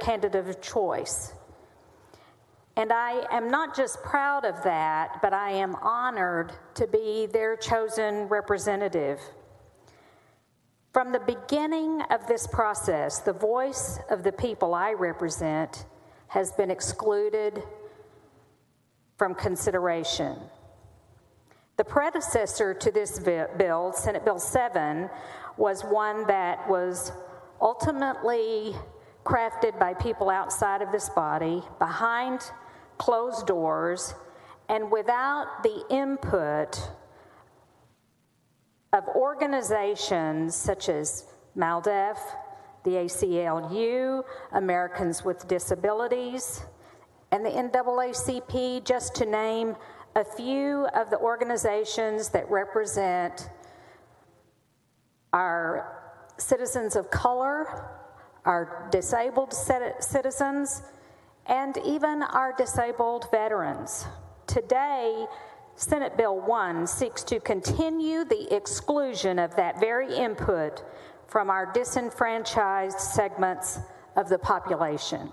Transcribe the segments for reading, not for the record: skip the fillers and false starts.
candidate of choice. And I am not just proud of that, but I am honored to be their chosen representative. From the beginning of this process, the voice of the people I represent has been excluded from consideration. The predecessor to this bill, Senate Bill 7, was one that was ultimately crafted by people outside of this body, behind closed doors, and without the input of organizations such as MALDEF, the ACLU, Americans with Disabilities, and the NAACP, just to name a few of the organizations that represent our citizens of color, our disabled citizens, and even our disabled veterans. Today, Senate Bill 1 seeks to continue the exclusion of that very input from our disenfranchised segments of the population.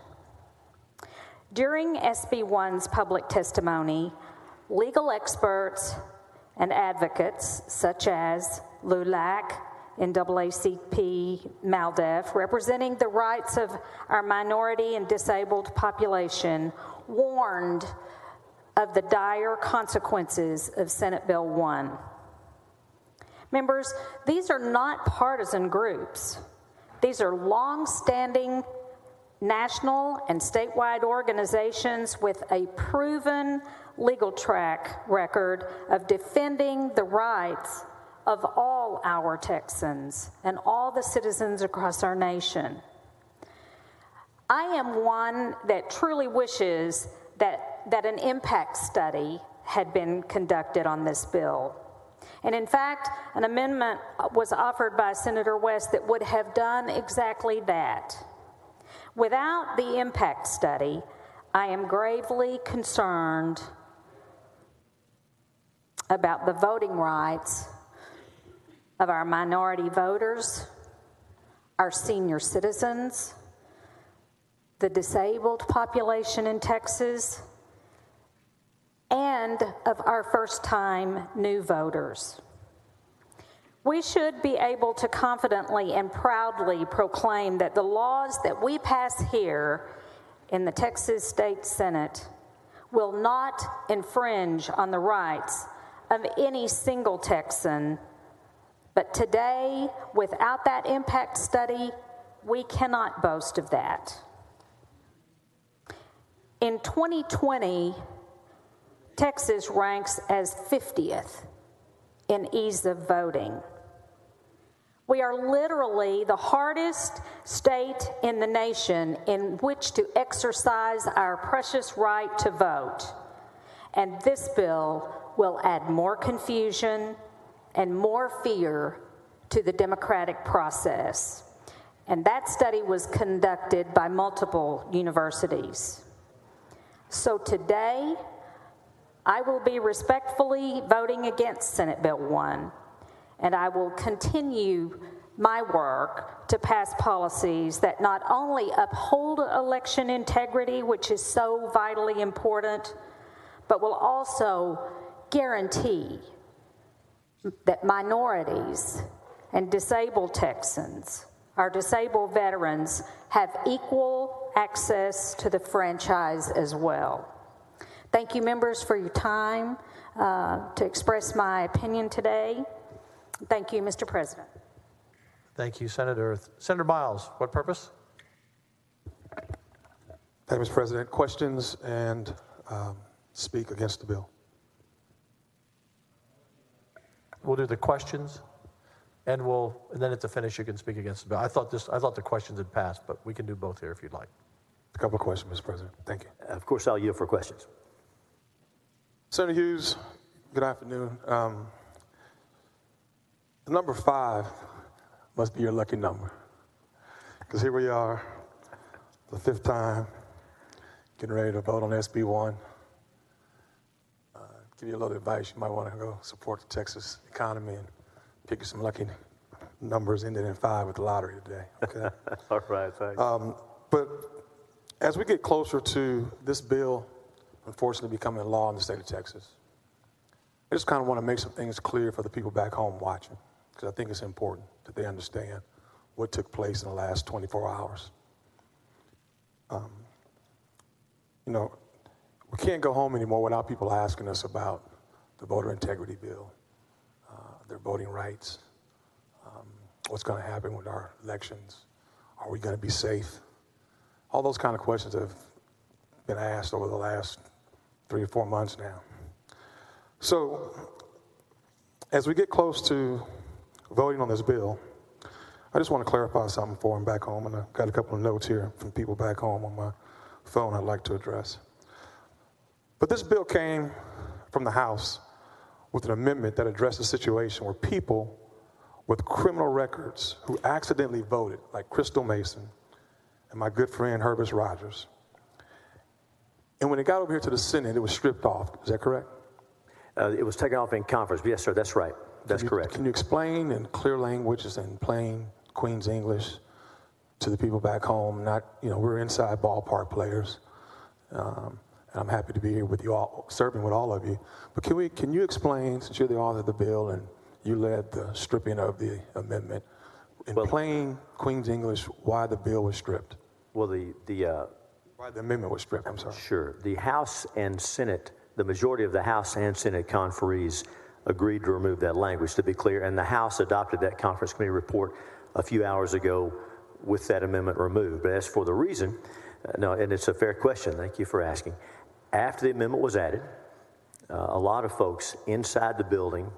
During SB 1's public testimony, legal experts and advocates such as LULAC, NAACP, MALDEF, representing the rights of our minority and disabled population, warned of the dire consequences of Senate Bill 1. Members, these are not partisan groups. These are long-standing national and statewide organizations with a proven legal track record of defending the rights of all our Texans and all the citizens across our nation. I am one that truly wishes that an impact study had been conducted on this bill. And in fact, an amendment was offered by Senator West that would have done exactly that. Without the impact study, I am gravely concerned about the voting rights of our minority voters, our senior citizens, the disabled population in Texas, and of our first-time new voters. We should be able to confidently and proudly proclaim that the laws that we pass here in the Texas State Senate will not infringe on the rights of any single Texan. But today, without that impact study, we cannot boast of that. In 2020, Texas ranks as 50th in ease of voting. We are literally the hardest state in the nation in which to exercise our precious right to vote. And this bill will add more confusion and more fear to the democratic process. And that study was conducted by multiple universities. So today, I will be respectfully voting against Senate Bill 1, and I will continue my work to pass policies that not only uphold election integrity, which is so vitally important, but will also guarantee that minorities and disabled Texans, our disabled veterans, have equal access to the franchise as well. Thank you, members, for your time to express my opinion today. Thank you, Mr. President. Thank you, Senator. Senator Miles, what purpose? Thank you, Mr. President. Questions and speak against the bill. We'll do the questions, and then at the finish you can speak against the bill. I thought the questions had passed, but we can do both here if you'd like. A couple of questions, Mr. President. Thank you. Of course, I'll yield for questions. Senator Hughes, good afternoon. The number 5 must be your lucky number, because here we are, the 5th time, getting ready to vote on SB 1. Give you a little advice. You might want to go support the Texas economy and pick you some lucky numbers ending in 5 with the lottery today. Okay. All right, thanks. But As we get closer to this bill, unfortunately, becoming a law in the state of Texas, I just kind of want to make some things clear for the people back home watching, because I think it's important that they understand what took place in the last 24 hours. You know, we can't go home anymore without people asking us about the voter integrity bill, their voting rights, what's going to happen with our elections, are we going to be safe? All those kind of questions have been asked over the last 3 or 4 months now. So, as we get close to voting on this bill, I just want to clarify something for them back home, and I've got a couple of notes here from people back home on my phone I'd like to address. But this bill came from the House with an amendment that addressed a situation where people with criminal records who accidentally voted, like Crystal Mason and my good friend Herbert Rogers, and when it got over here to the Senate, it was stripped off. Is that correct? It was taken off in conference. Yes, sir, that's right. That's correct. Can you explain in clear language and plain Queen's English to the people back home? Not, you know, we're inside ballpark players, and I'm happy to be here with you all, serving with all of you. But can you explain, since you're the author of the bill and you led the stripping of the amendment, in plain Queen's English, why the bill was stripped? Well, why the amendment was stripped, I'm sorry. Sure. The House and Senate, the majority of the House and Senate conferees agreed to remove that language, to be clear, and the House adopted that conference committee report a few hours ago with that amendment removed. But as for the reason, no, and it's a fair question, thank you for asking. After the amendment was added, a lot of folks inside the building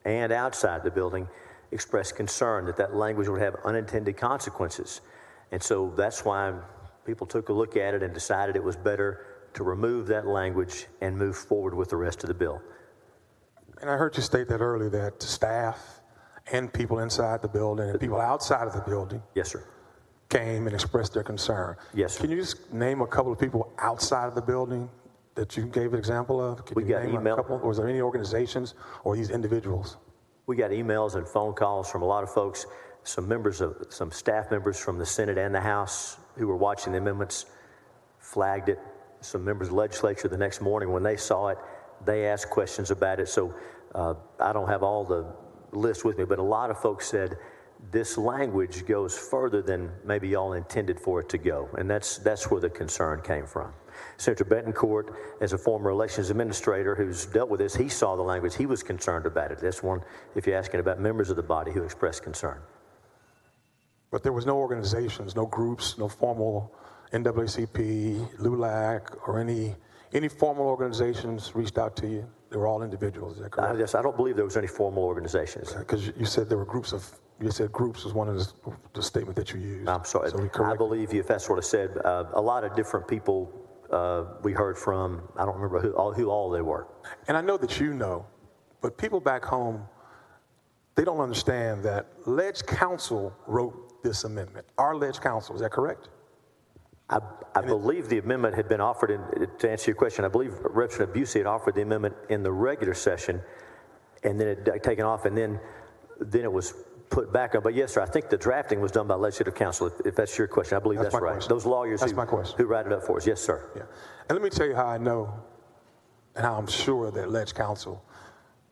and outside the building expressed concern that that language would have unintended consequences. And so that's why people took a look at it and decided it was better to remove that language and move forward with the rest of the bill. And I heard you state that earlier, that staff and people inside the building and people outside of the building, yes, sir, came and expressed their concern. Yes, sir. Can you just name a couple of people outside of the building that you gave an example of? We got email. A couple, or was there any organizations or these individuals? We got emails and phone calls from a lot of folks, some staff members from the Senate and the House who were watching the amendments, flagged it. Some members of the legislature the next morning, when they saw it, they asked questions about it. So I don't have all the list with me, but a lot of folks said this language goes further than maybe y'all intended for it to go. And that's where the concern came from. Senator Betancourt, as a former elections administrator who's dealt with this, he saw the language. He was concerned about it. That's one, if you're asking about members of the body who expressed concern. But there was no organizations, no groups, no formal NAACP, LULAC, or any formal organizations reached out to you? They were all individuals, is that correct? Yes, I don't believe there was any formal organizations. Because you said there were groups of, you said groups was one of the statement that you used. I'm sorry, So I believe you, if that's what I said, a lot of different people we heard from. I don't remember who all they were. And I know that you know, but people back home, they don't understand that Ledge Council wrote this amendment. Our Ledge Council, is that correct? I believe the amendment had been offered, to answer your question, I believe Representative Busey had offered the amendment in the regular session, and then it got taken off, and then it was put back on. But yes, sir, I think the drafting was done by Legislative Council, if that's your question. I believe that's right. Question. Those lawyers who write it up for us. Yes, sir. Yeah. And let me tell you how I know and how I'm sure that Ledge Council,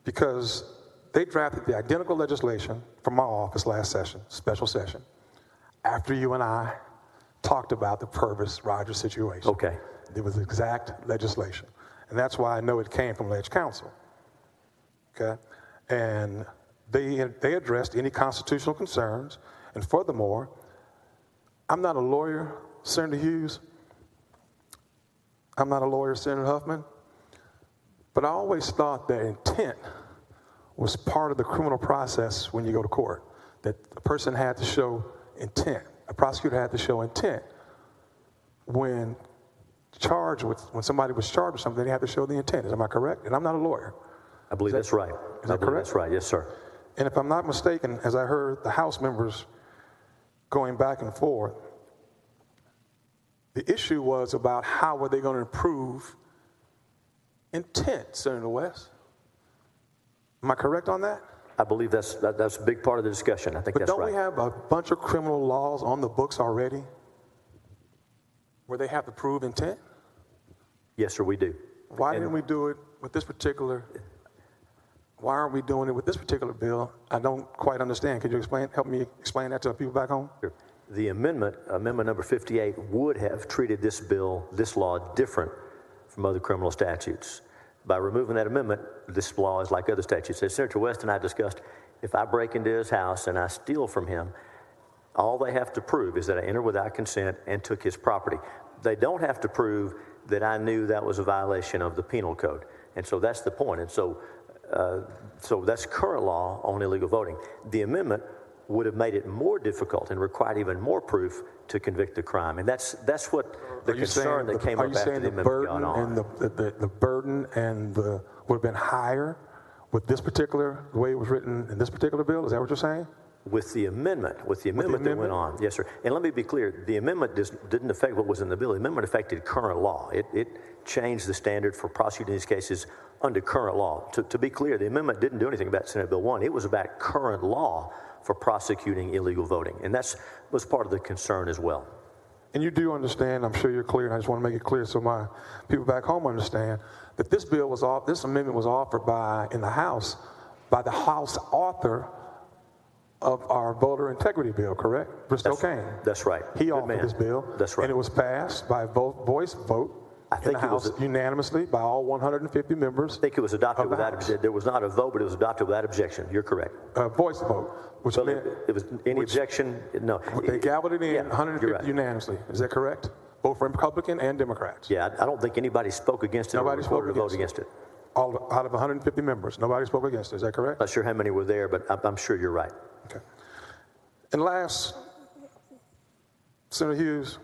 because they drafted the identical legislation from my office last session, special session, after you and I talked about the Purvis Rogers situation. Okay. It was exact legislation. And that's why I know it came from Ledge Council. Okay? And they addressed any constitutional concerns. And furthermore, I'm not a lawyer, Senator Hughes. I'm not a lawyer, Senator Huffman. But I always thought that intent was part of the criminal process when you go to court, that a person had to show intent. A prosecutor had to show intent. When somebody was charged with something, they had to show the intent. Am I correct? And I'm not a lawyer. I believe that's right. Is that correct? That's right, yes, sir. And if I'm not mistaken, as I heard the House members going back and forth, the issue was about how were they going to improve intent, Senator West. Am I correct on that? I believe that's a big part of the discussion. I think that's right. But don't we have a bunch of criminal laws on the books already where they have to prove intent? Yes, sir, we do. Why didn't we do it with this particular? Why aren't we doing it with this particular bill? I don't quite understand. Could you help me explain that to the people back home? Sure. The amendment number 58, would have treated this law different from other criminal statutes. By removing that amendment, this law is like other statutes. As Senator West and I discussed, if I break into his house and I steal from him, all they have to prove is that I entered without consent and took his property. They don't have to prove that I knew that was a violation of the penal code. And so that's the point. And so that's current law on illegal voting. The amendment would have made it more difficult and required even more proof to convict the crime. And that's what the concern that came up after the amendment got on. The burden and would have been higher with this particular, the way it was written in this particular bill? Is that what you're saying? With the amendment that went on, yes, sir. And let me be clear, the amendment didn't affect what was in the bill. The amendment affected current law. It changed the standard for prosecuting these cases under current law. To be clear, the amendment didn't do anything about Senate Bill 1. It was about current law for prosecuting illegal voting. And that was part of the concern as well. And you do understand, I'm sure you're clear, and I just want to make it clear so my people back home understand, that this amendment was offered in the House by the House author of our voter integrity bill, correct? Bristow Kane. That's right. He authored this bill. That's right. And it was passed by voice vote in the House unanimously by all 150 members. I think it was adopted without objection. There was not a vote, but it was adopted without objection. You're correct. Voice vote, which well, meant it was any objection. No. They gaveled it in 150 right. unanimously. Is that correct? Both for Republican and Democrats. Yeah, I don't think anybody spoke against it. Nobody spoke against it. All out of 150 members, nobody spoke against it. Is that correct? Not sure how many were there, but I'm sure you're right. Okay. And last, Senator Hughes,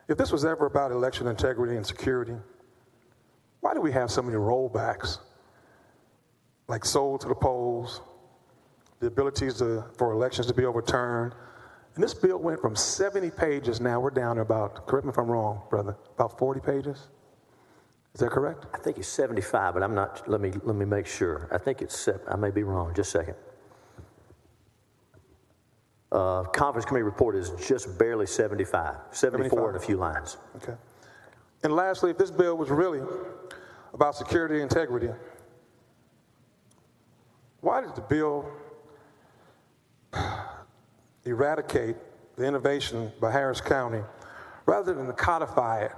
if this was ever about election integrity and security, why do we have so many rollbacks, like sold to the polls, the abilities for elections to be overturned? And this bill went from 70 pages, now we're down to about, correct me if I'm wrong, brother, about 40 pages? Is that correct? I think it's 75, but I'm not, let me make sure. I think it's, I may be wrong, just a second. Conference committee report is just barely 75, 74 and a few lines. Okay. And lastly, if this bill was really about security and integrity, why did the bill eradicate the innovation by Harris County rather than codify it,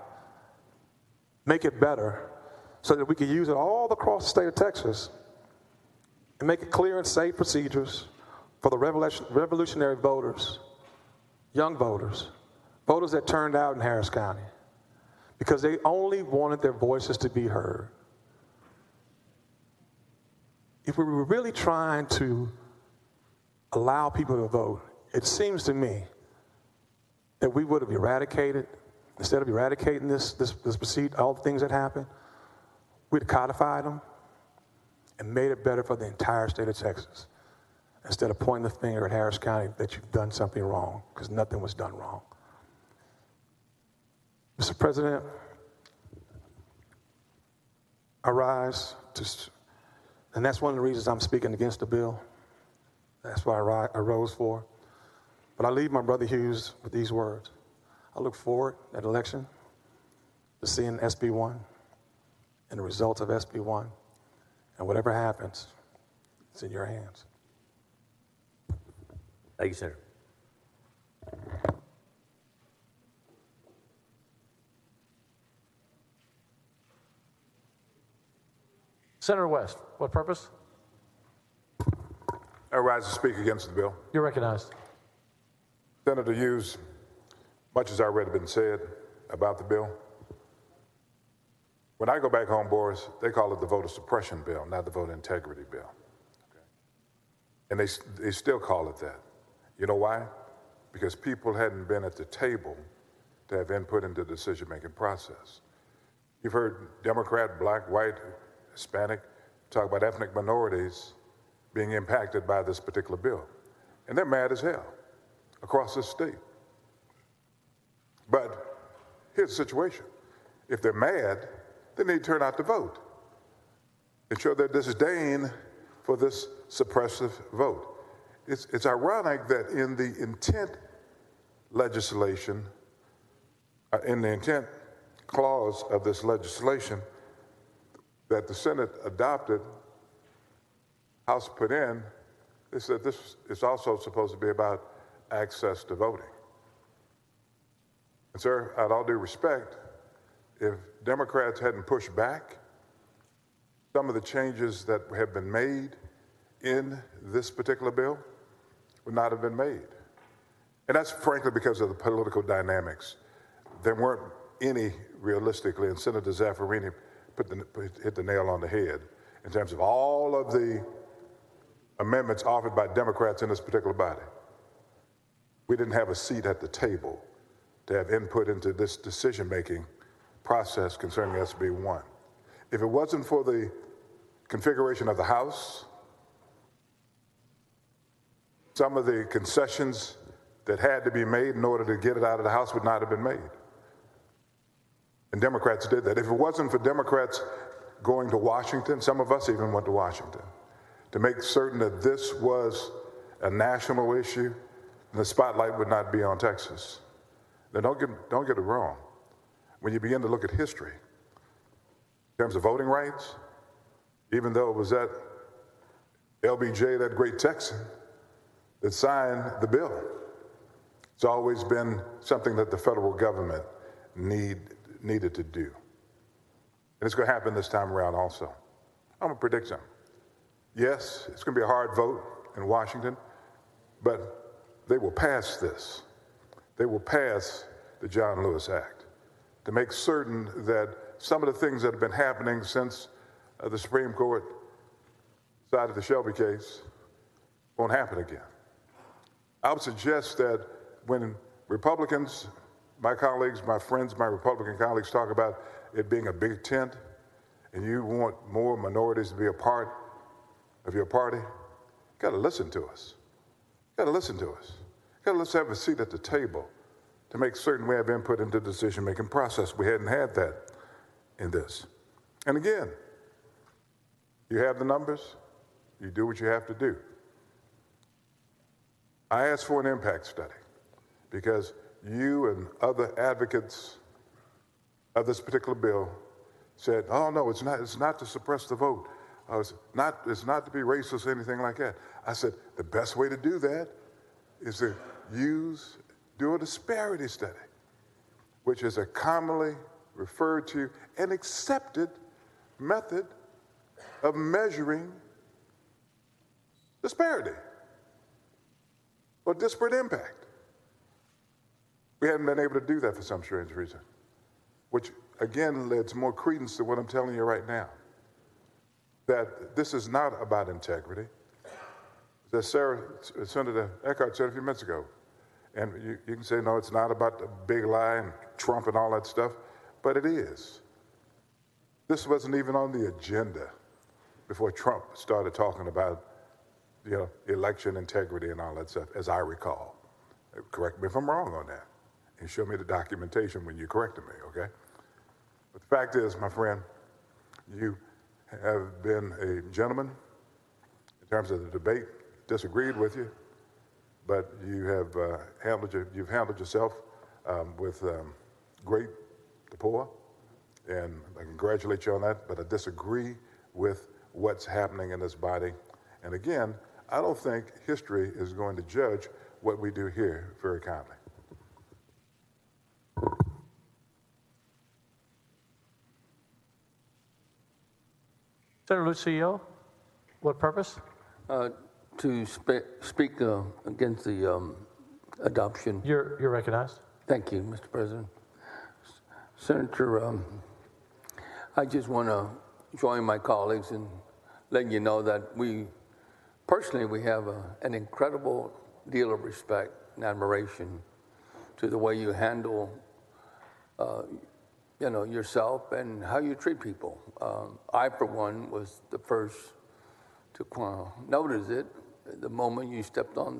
make it better so that we could use it all across the state of Texas and make it clear and safe procedures for the revolutionary voters, young voters, voters that turned out in Harris County because they only wanted their voices to be heard. If we were really trying to allow people to vote, it seems to me that we would have eradicated, instead of eradicating this procedure, all the things that happened, we'd have codified them and made it better for the entire state of Texas, instead of pointing the finger at Harris County that you've done something wrong, because nothing was done wrong. Mr. President, I rise and that's one of the reasons I'm speaking against the bill. That's what I rose for. But I leave my brother Hughes with these words. I look forward at election to seeing SB 1 and the results of SB 1. And whatever happens, it's in your hands. Thank you, Senator. Senator West, what purpose? I rise to speak against the bill. You're recognized. Senator Hughes, much has already been said about the bill. When I go back home, Borris, they call it the voter suppression bill, not the voter integrity bill. Okay? And they still call it that. You know why? Because people hadn't been at the table to have input into the decision-making process. You've heard Democrat, black, white, Hispanic talk about ethnic minorities being impacted by this particular bill. And they're mad as hell across this state. But here's the situation. If they're mad, then they turn out to vote and show their disdain for this suppressive vote. It's ironic that in the intent legislation in the intent clause of this legislation that the Senate adopted, House put in, they said this is also supposed to be about access to voting. And sir, out of all due respect, if Democrats hadn't pushed back, some of the changes that have been made in this particular bill would not have been made. And that's frankly because of the political dynamics. There weren't any realistically, and Senator Zaffirini hit the nail on the head in terms of all of the amendments offered by Democrats in this particular body. We didn't have a seat at the table to have input into this decision-making process concerning SB 1. If it wasn't for the configuration of the House, some of the concessions that had to be made in order to get it out of the House would not have been made. And Democrats did that. If it wasn't for Democrats going to Washington, some of us even went to Washington, to make certain that this was a national issue and the spotlight would not be on Texas. Now don't get it wrong. When you begin to look at history, in terms of voting rights, even though it was that LBJ, that great Texan, that signed the bill, it's always been something that the federal government needed to do. And it's going to happen this time around also. I'm going to predict something. Yes, it's going to be a hard vote in Washington, but they will pass this. They will pass the John Lewis Act to make certain that some of the things that have been happening since the Supreme Court decided the Shelby case won't happen again. I would suggest that when Republicans, my colleagues, my friends, my Republican colleagues talk about it being a big tent and you want more minorities to be a part of your party, you got to listen to us. You got to listen to us. You got to let's have a seat at the table to make certain we have input into the decision-making process. We hadn't had that in this. And again, you have the numbers, you do what you have to do. I asked for an impact study because you and other advocates of this particular bill said, oh no, it's not to suppress the vote. It's not to be racist or anything like that. I said, the best way to do that is to do a disparity study, which is a commonly referred to and accepted method of measuring disparity or disparate impact. We hadn't been able to do that for some strange reason, which again led to more credence to what I'm telling you right now, that this is not about integrity. As Senator Eckhart said a few minutes ago, and you can say, no, it's not about the big lie and Trump and all that stuff, but it is. This wasn't even on the agenda before Trump started talking about election integrity and all that stuff, as I recall. Correct me if I'm wrong on that. And show me the documentation when you corrected me, okay? But the fact is, my friend, you have been a gentleman in terms of the debate, disagreed with you, but you have you've handled yourself with great rapport, and I congratulate you on that, but I disagree with what's happening in this body. And again, I don't think history is going to judge what we do here very kindly. Senator Lucio, what purpose? To speak against the adoption. You're recognized. Thank you, Mr. President. Senator, I just want to join my colleagues in letting you know that we have an incredible deal of respect and admiration to the way you handle yourself and how you treat people. I, for one, was the first to notice it the moment you stepped on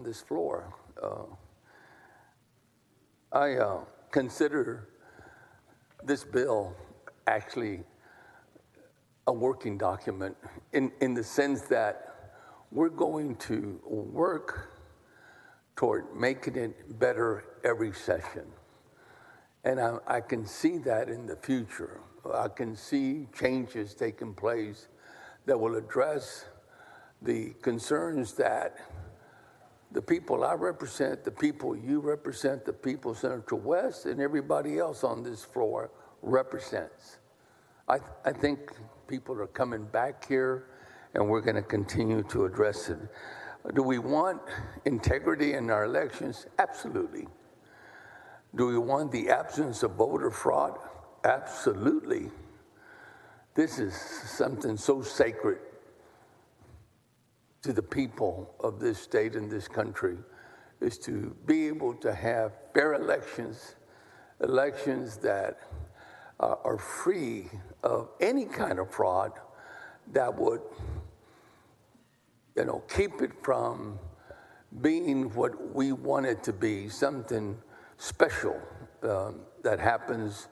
this floor. I consider this bill actually a working document in the sense that we're going to work toward making it better every session. And I can see that in the future. I can see changes taking place that will address the concerns that the people I represent, the people you represent, the people Senator West, and everybody else on this floor represents. I think people are coming back here, and we're going to continue to address it. Do we want integrity in our elections? Absolutely. Do we want the absence of voter fraud? Absolutely. This is something so sacred to the people of this state and this country, is to be able to have fair elections, elections that are free of any kind of fraud that would, keep it from being what we want it to be, something special that happens,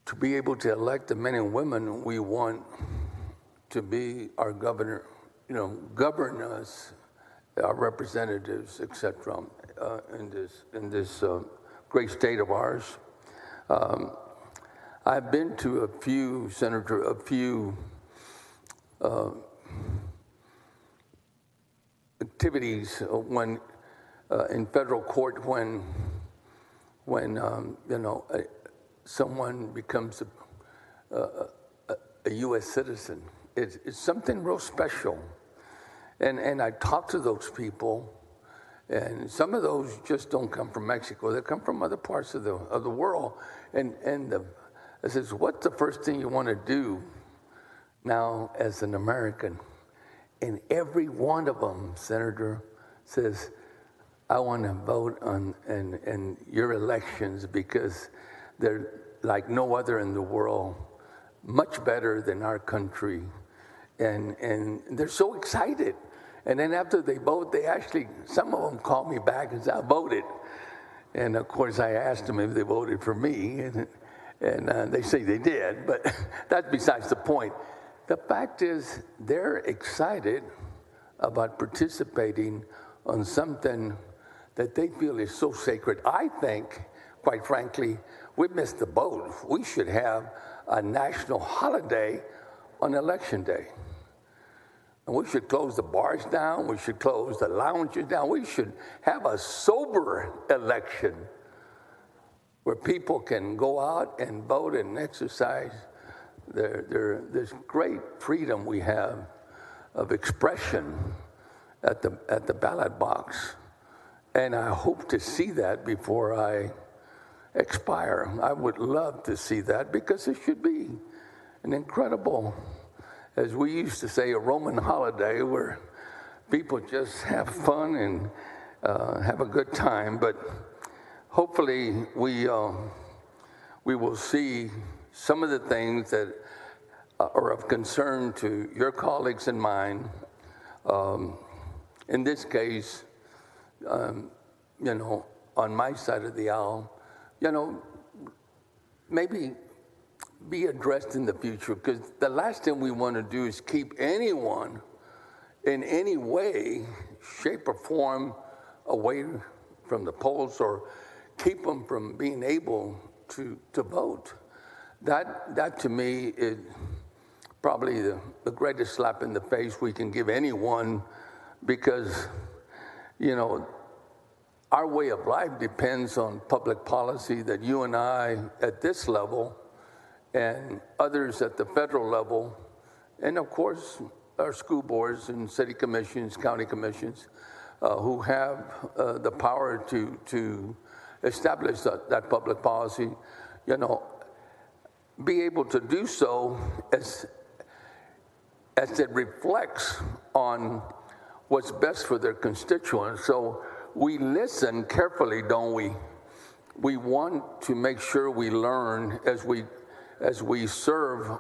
to be able to elect the men and women we want to be our governor, govern us, our representatives, etc., in this great state of ours. I've been to a few activities when in federal court when someone becomes a U.S. citizen. It's something real special, and I talk to those people, and some of those just don't come from Mexico. They come from other parts of the world, and I says, what's the first thing you want to do now as an American? And every one of them, Senator, says, I want to vote on in your elections because they're like no other in the world, much better than our country. And they're so excited. And then after they vote, some of them call me back and say, I voted. And of course, I asked them if they voted for me, and they say they did, but that's besides the point. The fact is, they're excited about participating on something that they feel is so sacred. I think, quite frankly, we missed the boat. We should have a national holiday on Election Day. And we should close the bars down. We should close the lounges down. We should have a sober election where people can go out and vote and exercise this great freedom we have of expression at the ballot box. And I hope to see that before I expire. I would love to see that because it should be an incredible, as we used to say, a Roman holiday where people just have fun and have a good time. But hopefully we will see some of the things that are of concern to your colleagues and mine. In this case, on my side of the aisle, maybe be addressed in the future, because the last thing we want to do is keep anyone in any way, shape, or form away from the polls or keep them from being able to vote. That to me is probably the greatest slap in the face we can give anyone, because, our way of life depends on public policy that you and I at this level and others at the federal level, and of course our school boards and city commissions, county commissions, who have the power to establish that public policy, be able to do so as it reflects on what's best for their constituents. So we listen carefully, don't we? We want to make sure we learn as we serve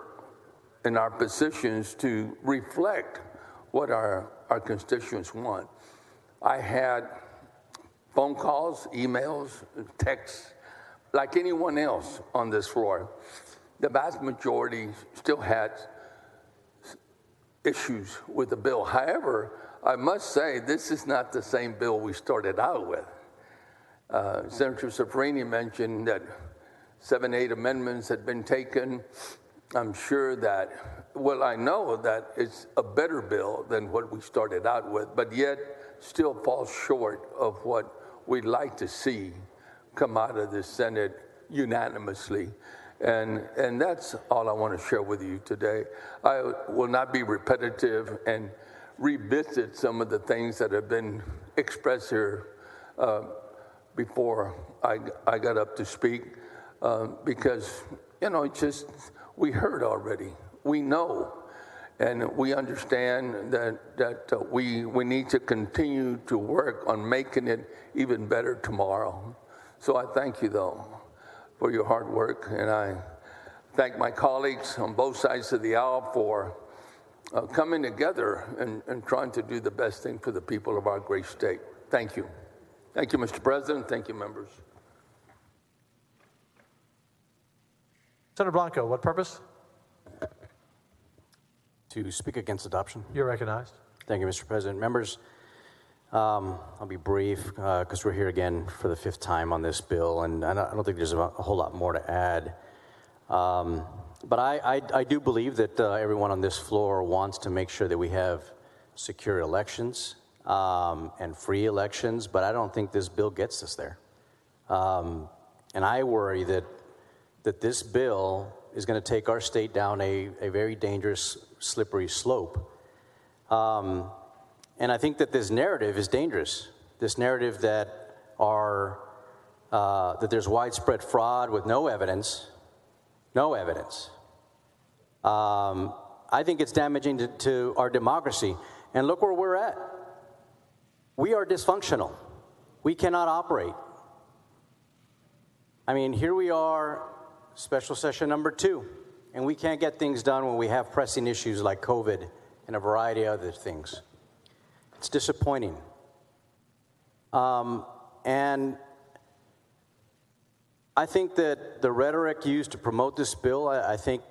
in our positions to reflect what our constituents want. I had phone calls, emails, texts, like anyone else on this floor. The vast majority still had issues with the bill. However, I must say, this is not the same bill we started out with. Senator Safrini mentioned that 7, 8 amendments had been taken. I'm sure that, well, I know that it's a better bill than what we started out with, but yet still falls short of what we'd like to see come out of the Senate unanimously. And that's all I want to share with you today. I will not be repetitive and revisit some of the things that have been expressed here before I got up to speak, because, you know, it's just, we heard already. We know, and we understand that we need to continue to work on making it even better tomorrow. So I thank you, though, for your hard work, and I thank my colleagues on both sides of the aisle for coming together and trying to do the best thing for the people of our great state. Thank you. Thank you, Mr. President. Thank you, members. Senator Blanco, what purpose? To speak against adoption. You're recognized. Thank you, Mr. President. Members, I'll be brief because we're here again for the 5th time on this bill, and I don't think there's a whole lot more to add. But I do believe that everyone on this floor wants to make sure that we have secure elections and free elections, but I don't think this bill gets us there. And I worry that this bill is going to take our state down a very dangerous, slippery slope. And I think that this narrative is dangerous. This narrative that that there's widespread fraud with no evidence. I think it's damaging to our democracy. And look where we're at. We are dysfunctional. We cannot operate. I mean, here we are, special session number 2, and we can't get things done when we have pressing issues like COVID and a variety of other things. It's disappointing. And I think that the rhetoric used to promote this bill, I think,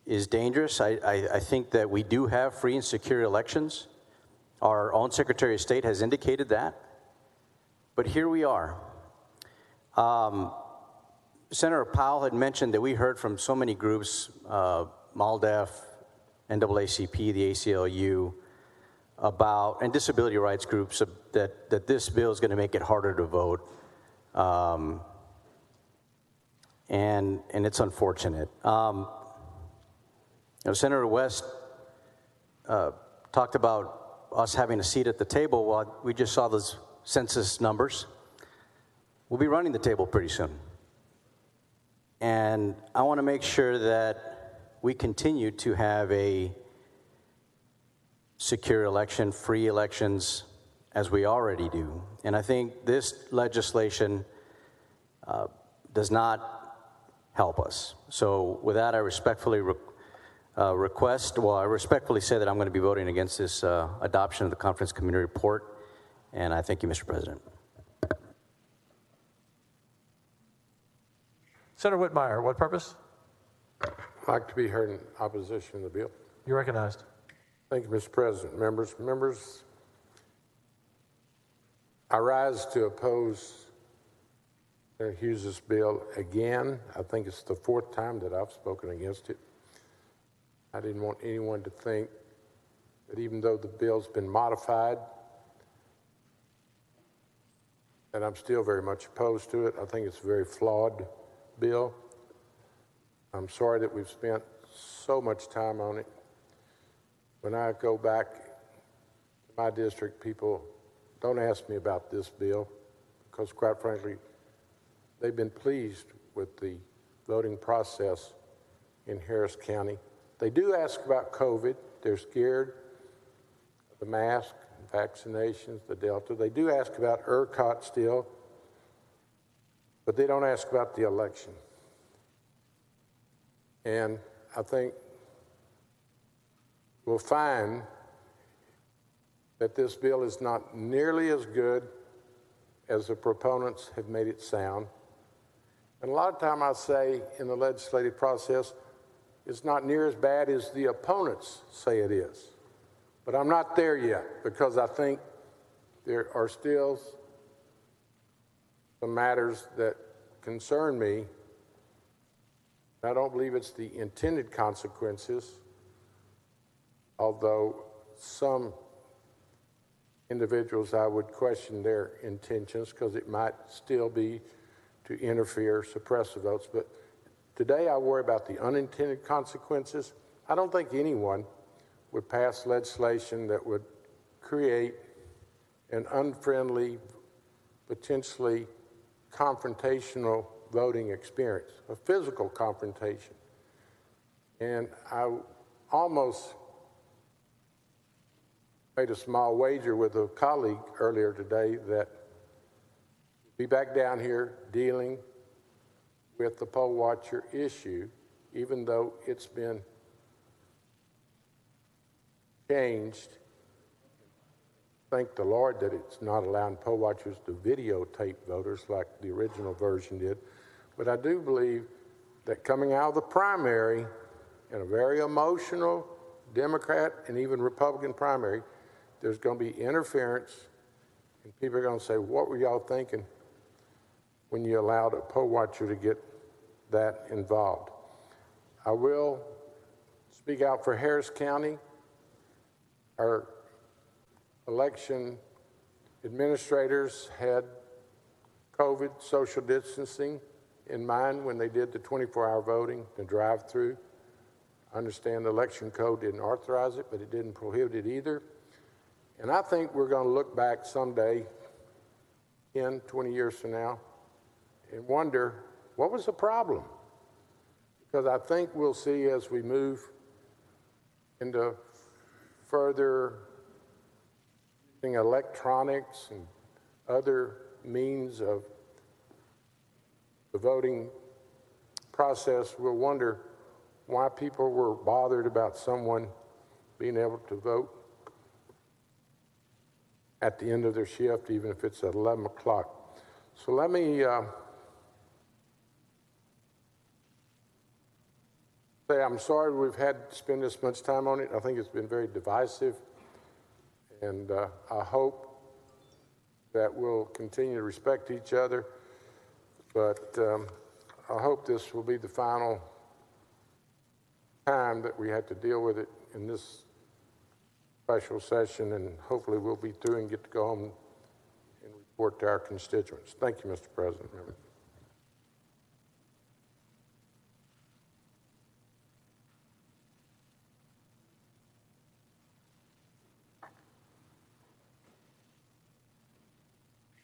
is dangerous. I think that we do have free and secure elections. Our own Secretary of State has indicated that. But here we are. Senator Powell had mentioned that we heard from so many groups, MALDEF, NAACP, the ACLU, and disability rights groups, that this bill is going to make it harder to vote. And it's unfortunate. Senator West talked about us having a seat at the table. Well, we just saw those census numbers. We'll be running the table pretty soon. And I want to make sure that we continue to have a secure election, free elections, as we already do. And I think this legislation does not help us. So with that, I respectfully I respectfully say that I'm going to be voting against this adoption of the Conference Committee report. And I thank you, Mr. President. Senator Whitmire, what purpose? I'd like to be heard in opposition to the bill. You're recognized. Thank you, Mr. President. Members, I rise to oppose Senator Hughes' bill again. I think it's the 4th time that I've spoken against it. I didn't want anyone to think that even though the bill's been modified, that I'm still very much opposed to it. I think it's a very flawed bill. I'm sorry that we've spent so much time on it. When I go back to my district, people don't ask me about this bill because, quite frankly, they've been pleased with the voting process in Harris County. They do ask about COVID. They're scared of the mask, vaccinations, the Delta. They do ask about ERCOT still, but they don't ask about the election. And I think we'll find that this bill is not nearly as good as the proponents have made it sound. And a lot of time I say in the legislative process, it's not near as bad as the opponents say it is. But I'm not there yet because I think there are still some matters that concern me. I don't believe it's the intended consequences, although some individuals I would question their intentions because it might still be to interfere, suppress the votes. But today I worry about the unintended consequences. I don't think anyone would pass legislation that would create an unfriendly, potentially confrontational voting experience, a physical confrontation. And I almost made a small wager with a colleague earlier today that be back down here dealing with the poll watcher issue, even though it's been changed. Thank the Lord that it's not allowing poll watchers to videotape voters like the original version did. But I do believe that coming out of the primary, in a very emotional Democrat and even Republican primary, there's going to be interference, and people are going to say, what were y'all thinking when you allowed a poll watcher to get that involved? I will speak out for Harris County. Our election administrators had COVID social distancing in mind when they did the 24-hour voting, the drive-through. I understand the election code didn't authorize it, but it didn't prohibit it either. And I think we're going to look back someday, 10, 20 years from now, and wonder, what was the problem? Because I think we'll see as we move into further using electronics and other means of the voting process, we'll wonder why people were bothered about someone being able to vote at the end of their shift, even if it's at 11 o'clock. So let me say I'm sorry we've had to spend this much time on it. I think it's been very divisive, and I hope that we'll continue to respect each other, but I hope this will be the final time that we had to deal with it in this special session, and hopefully we'll be through and get to go home and report to our constituents. Thank you, Mr. President.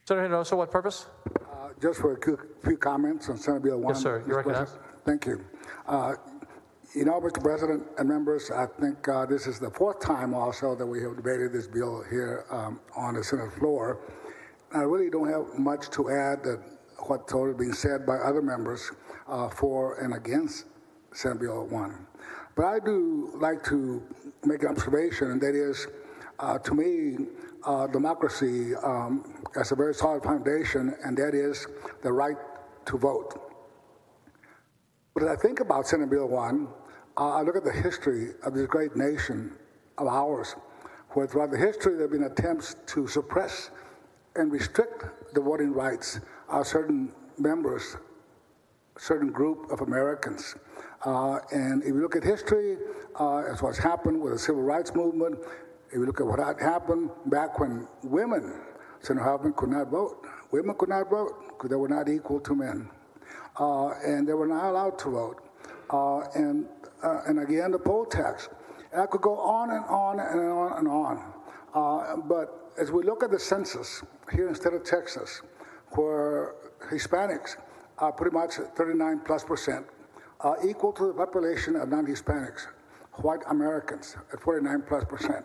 Senator Hinojosa, what purpose? Just for a few comments on Senate Bill 1. Yes, sir. You're recognized. Thank you. You know, Mr. President and members, I think this is the fourth time also that we have debated this bill here on the Senate floor. I really don't have much to add to what's already been said by other members for and against Senate Bill 1. But I do like to make an observation, and that is, to me, democracy has a very solid foundation, and that is the right to vote. But as I think about Senate Bill 1, I look at the history of this great nation of ours, where throughout the history there have been attempts to suppress and restrict the voting rights of certain members, certain group of Americans. And if you look at history, as what's happened with the civil rights movement, if you look at what had happened back when women, Senator Hoffman, could not vote. Women could not vote because they were not equal to men. And they were not allowed to vote. And again, the poll tax. And I could go on and on and on and on. But as we look at the census here in the state of Texas, where Hispanics are pretty much 39+%, equal to the population of non-Hispanics, white Americans at 49+%.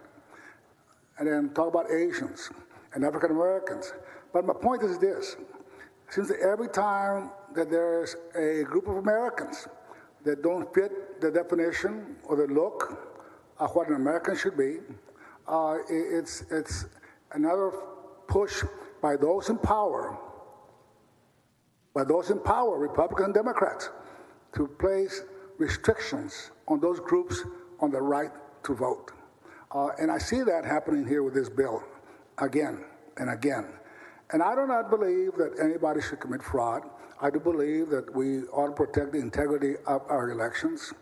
And then talk about Asians and African Americans. But my point is this. Seems that every time that there's a group of Americans that don't fit the definition or the look of what an American should be, it's another push by those in power, Republicans and Democrats, to place restrictions on those groups on the right to vote. And I see that happening here with this bill again and again. And I do not believe that anybody should commit fraud. I do believe that we ought to protect the integrity of our elections.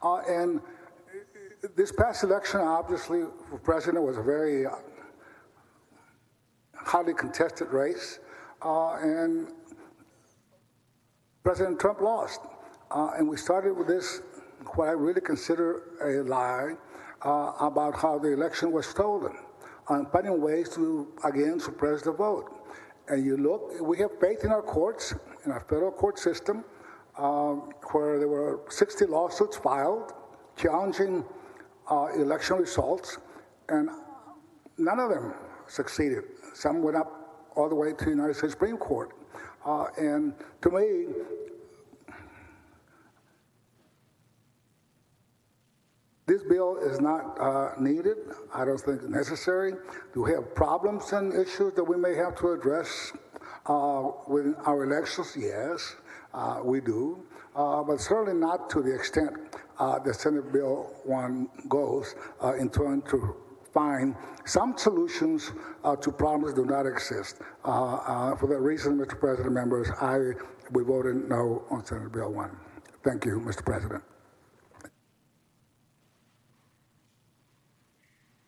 And this past election, obviously, for president was a very highly contested race. And President Trump lost. And we started with this, what I really consider a lie, about how the election was stolen, and finding ways to, again, suppress the vote. And you look, we have faith in our courts, in our federal court system, where there were 60 lawsuits filed challenging election results, and none of them succeeded. Some went up all the way to the United States Supreme Court. And to me, this bill is not needed. I don't think it's necessary. Do we have problems and issues that we may have to address with our elections? Yes, we do. But certainly not to the extent that Senate Bill 1 goes in trying to find some solutions to problems that do not exist. For that reason, Mr. President, members, we voted no on Senate Bill 1. Thank you, Mr. President.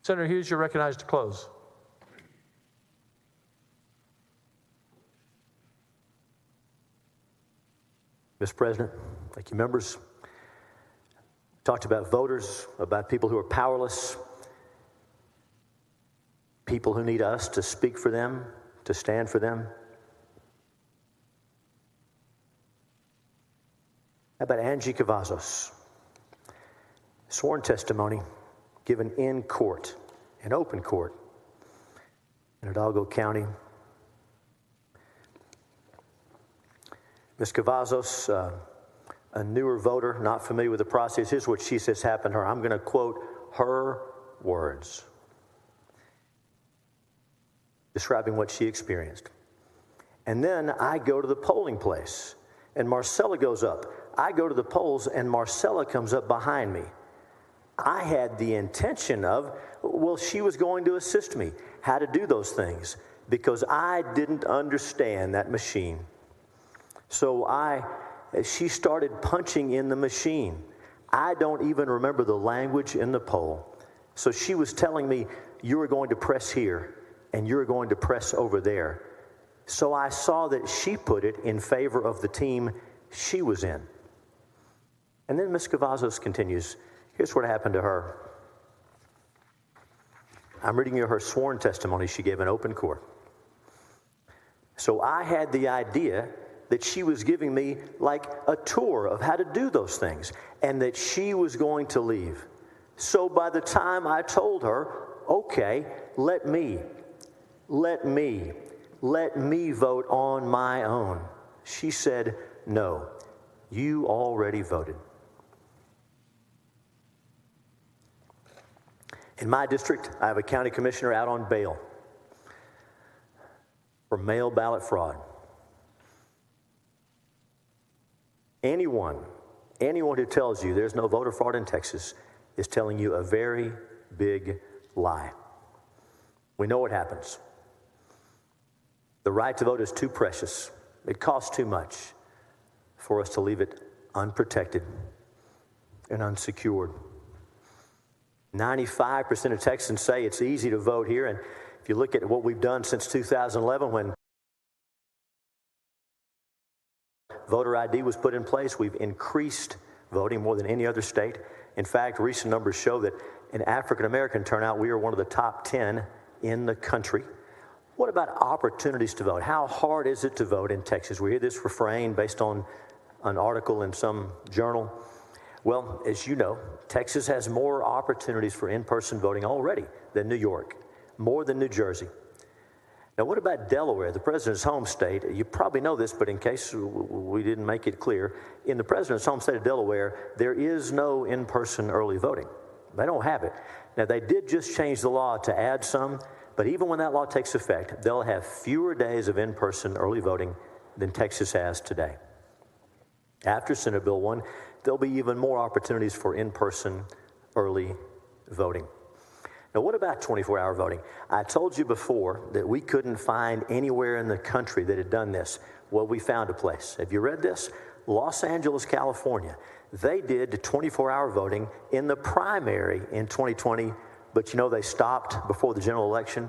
Senator Hughes, you're recognized to close. Mr. President, thank you, members. Talked about voters, about people who are powerless, people who need us to speak for them, to stand for them. How about Angie Cavazos? Sworn testimony given in court, in open court, in Hidalgo County. Ms. Cavazos, a newer voter, not familiar with the process, here's what she says happened to her. I'm going to quote her words, describing what she experienced. And then I go to the polling place, and Marcella goes up. I go to the polls, and Marcella comes up behind me. I had the intention of, well, she was going to assist me how to do those things because I didn't understand that machine. So she started punching in the machine. I don't even remember the language in the poll. So she was telling me, you are going to press here and you're going to press over there. So I saw that she put it in favor of the team she was in. And then Ms. Cavazos continues, here's what happened to her. I'm reading you her sworn testimony she gave in open court. So I had the idea that she was giving me like a tour of how to do those things and that she was going to leave. So by the time I told her, okay, let me vote on my own, she said, no, you already voted. In my district, I have a county commissioner out on bail for mail ballot fraud. Anyone who tells you there's no voter fraud in Texas is telling you a very big lie. We know what happens. The right to vote is too precious. It costs too much for us to leave it unprotected and unsecured. 95% of Texans say it's easy to vote here, and if you look at what we've done since 2011 when voter ID was put in place, we've increased voting more than any other state. In fact, recent numbers show that in African American turnout, we are one of the top 10 in the country. What about opportunities to vote? How hard is it to vote in Texas? We hear this refrain based on an article in some journal. Well, as you know, Texas has more opportunities for in-person voting already than New York, more than New Jersey. Now, what about Delaware, the president's home state? You probably know this, but in case we didn't make it clear, in the president's home state of Delaware, there is no in-person early voting. They don't have it. Now, they did just change the law to add some, but even when that law takes effect, they'll have fewer days of in-person early voting than Texas has today. After Senate Bill 1, there'll be even more opportunities for in-person early voting. Now, what about 24-hour voting? I told you before that we couldn't find anywhere in the country that had done this. Well, we found a place. Have you read this? Los Angeles, California. They did the 24-hour voting in the primary in 2020, but you know they stopped before the general election.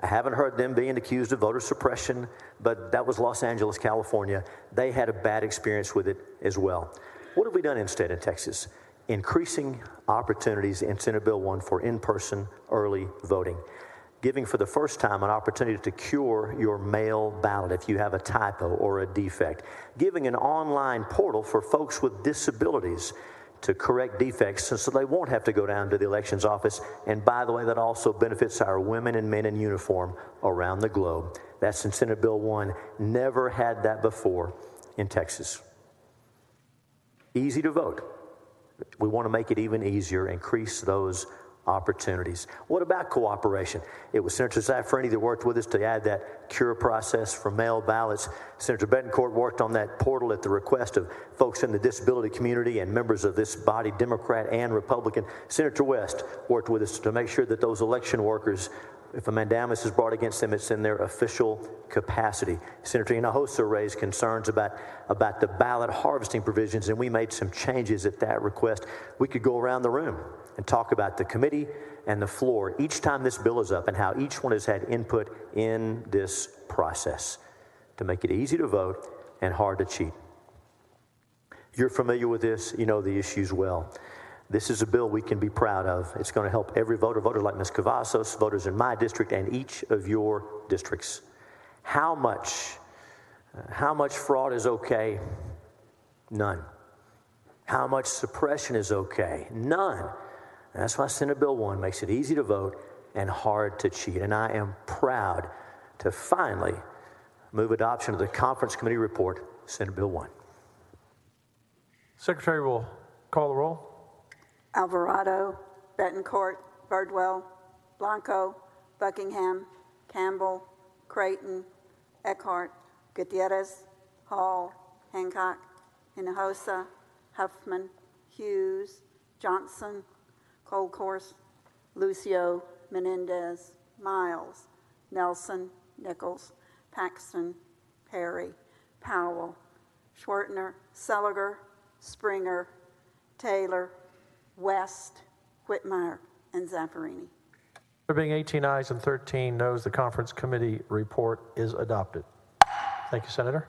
I haven't heard them being accused of voter suppression, but that was Los Angeles, California. They had a bad experience with it as well. What have we done instead in Texas? Increasing opportunities in Senate Bill 1 for in-person early voting, giving for the first time an opportunity to cure your mail ballot if you have a typo or a defect, giving an online portal for folks with disabilities to correct defects so they won't have to go down to the elections office. And by the way, that also benefits our women and men in uniform around the globe. That's in Senate Bill 1. Never had that before in Texas. Easy to vote. We want to make it even easier, increase those opportunities. What about cooperation? It was Senator Zaffarini that worked with us to add that cure process for mail ballots. Senator Betancourt worked on that portal at the request of folks in the disability community and members of this body, Democrat and Republican. Senator West worked with us to make sure that those election workers, if a mandamus is brought against them, it's in their official capacity. Senator Hinojosa raised concerns about the ballot harvesting provisions, and we made some changes at that request. We could go around the room and talk about the committee and the floor each time this bill is up and how each one has had input in this process to make it easy to vote and hard to cheat. You're familiar with this. You know the issues well. This is a bill we can be proud of. It's going to help every voter, voters like Ms. Cavazos, voters in my district and each of your districts. How much fraud is okay? None. How much suppression is okay? None. And that's why Senate Bill 1 makes it easy to vote and hard to cheat. And I am proud to finally move adoption of the Conference Committee report, Senate Bill 1. Secretary will call the roll. Alvarado, Betancourt, Birdwell, Blanco, Buckingham, Campbell, Creighton, Eckhart, Gutierrez, Hall, Hancock, Hinojosa, Huffman, Hughes, Johnson, Colcourse, Lucio, Menendez, Miles, Nelson, Nichols, Paxton, Perry, Powell, Schwertner, Seliger, Springer, Taylor, West, Whitmire, and Zaffarini. There being 18 ayes and 13 noes, the conference committee report is adopted. Thank you, Senator.